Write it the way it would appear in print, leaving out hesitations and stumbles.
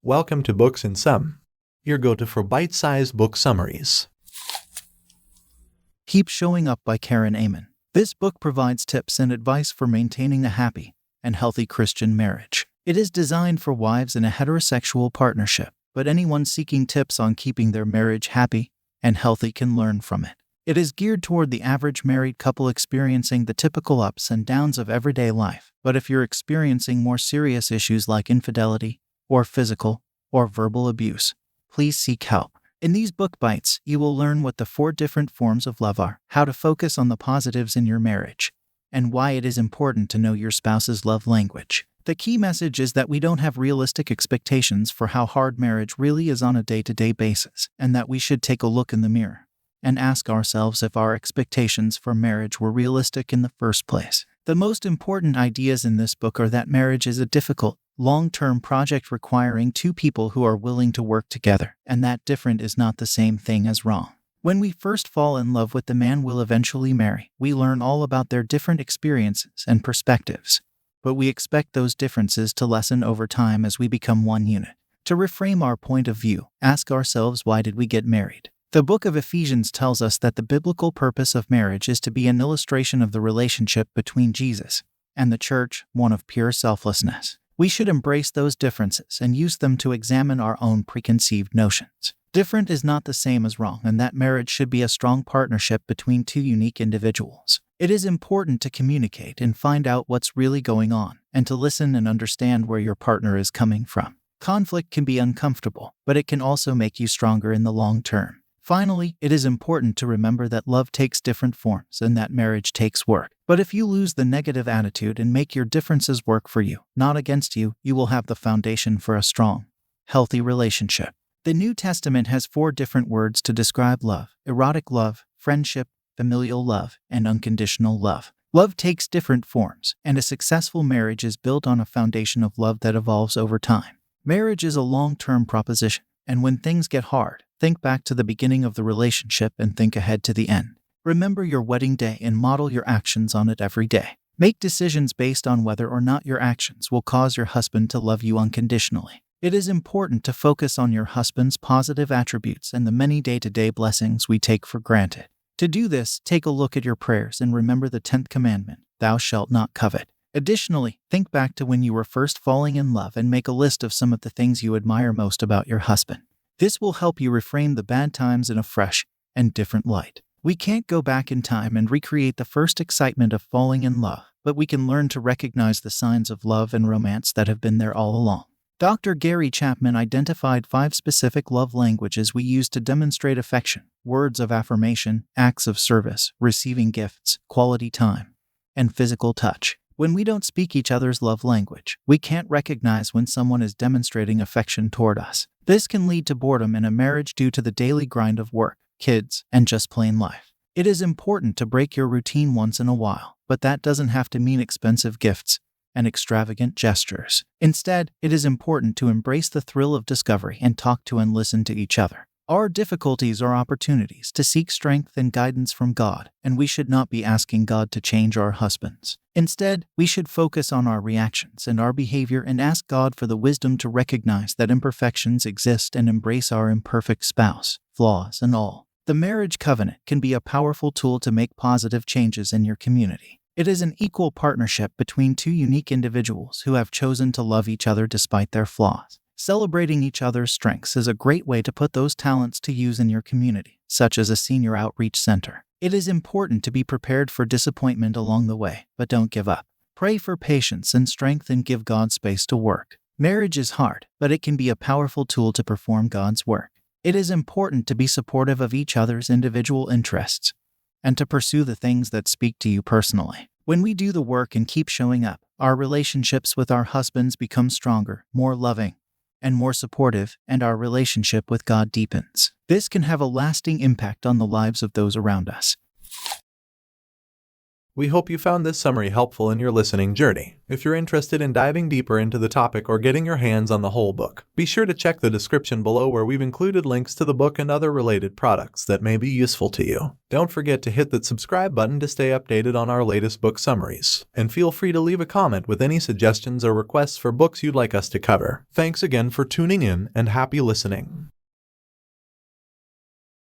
Welcome to Books in Some, your go-to for bite-sized book summaries. Keep Showing Up by Karen Ehman. This book provides tips and advice for maintaining a happy and healthy Christian marriage. It is designed for wives in a heterosexual partnership, but anyone seeking tips on keeping their marriage happy and healthy can learn from it. It is geared toward the average married couple experiencing the typical ups and downs of everyday life. But if you're experiencing more serious issues like infidelity, or physical, or verbal abuse, please seek help. In these book bites, you will learn what the 4 different forms of love are, how to focus on the positives in your marriage, and why it is important to know your spouse's love language. The key message is that we don't have realistic expectations for how hard marriage really is on a day-to-day basis, and that we should take a look in the mirror and ask ourselves if our expectations for marriage were realistic in the first place. The most important ideas in this book are that marriage is a difficult, long-term project requiring 2 people who are willing to work together, and that different is not the same thing as wrong. When we first fall in love with the man we'll eventually marry, we learn all about their different experiences and perspectives, but we expect those differences to lessen over time as we become one unit. To reframe our point of view, ask ourselves, why did we get married? The book of Ephesians tells us that the biblical purpose of marriage is to be an illustration of the relationship between Jesus and the church, one of pure selflessness. We should embrace those differences and use them to examine our own preconceived notions. Different is not the same as wrong, and that marriage should be a strong partnership between 2 unique individuals. It is important to communicate and find out what's really going on, and to listen and understand where your partner is coming from. Conflict can be uncomfortable, but it can also make you stronger in the long term. Finally, it is important to remember that love takes different forms and that marriage takes work. But if you lose the negative attitude and make your differences work for you, not against you, you will have the foundation for a strong, healthy relationship. The New Testament has 4 different words to describe love: erotic love, friendship, familial love, and unconditional love. Love takes different forms, and a successful marriage is built on a foundation of love that evolves over time. Marriage is a long-term proposition, and when things get hard, think back to the beginning of the relationship and think ahead to the end. Remember your wedding day and model your actions on it every day. Make decisions based on whether or not your actions will cause your husband to love you unconditionally. It is important to focus on your husband's positive attributes and the many day-to-day blessings we take for granted. To do this, take a look at your prayers and remember the 10th commandment, "Thou shalt not covet." Additionally, think back to when you were first falling in love and make a list of some of the things you admire most about your husband. This will help you reframe the bad times in a fresh and different light. We can't go back in time and recreate the first excitement of falling in love, but we can learn to recognize the signs of love and romance that have been there all along. Dr. Gary Chapman identified 5 specific love languages we use to demonstrate affection: words of affirmation, acts of service, receiving gifts, quality time, and physical touch. When we don't speak each other's love language, we can't recognize when someone is demonstrating affection toward us. This can lead to boredom in a marriage due to the daily grind of work, kids, and just plain life. It is important to break your routine once in a while, but that doesn't have to mean expensive gifts and extravagant gestures. Instead, it is important to embrace the thrill of discovery and talk to and listen to each other. Our difficulties are opportunities to seek strength and guidance from God, and we should not be asking God to change our husbands. Instead, we should focus on our reactions and our behavior and ask God for the wisdom to recognize that imperfections exist and embrace our imperfect spouse, flaws and all. The marriage covenant can be a powerful tool to make positive changes in your community. It is an equal partnership between 2 unique individuals who have chosen to love each other despite their flaws. Celebrating each other's strengths is a great way to put those talents to use in your community, such as a senior outreach center. It is important to be prepared for disappointment along the way, but don't give up. Pray for patience and strength and give God space to work. Marriage is hard, but it can be a powerful tool to perform God's work. It is important to be supportive of each other's individual interests and to pursue the things that speak to you personally. When we do the work and keep showing up, our relationships with our husbands become stronger, more loving, and more supportive, and our relationship with God deepens. This can have a lasting impact on the lives of those around us. We hope you found this summary helpful in your listening journey. If you're interested in diving deeper into the topic or getting your hands on the whole book, be sure to check the description below where we've included links to the book and other related products that may be useful to you. Don't forget to hit that subscribe button to stay updated on our latest book summaries, and feel free to leave a comment with any suggestions or requests for books you'd like us to cover. Thanks again for tuning in, and happy listening.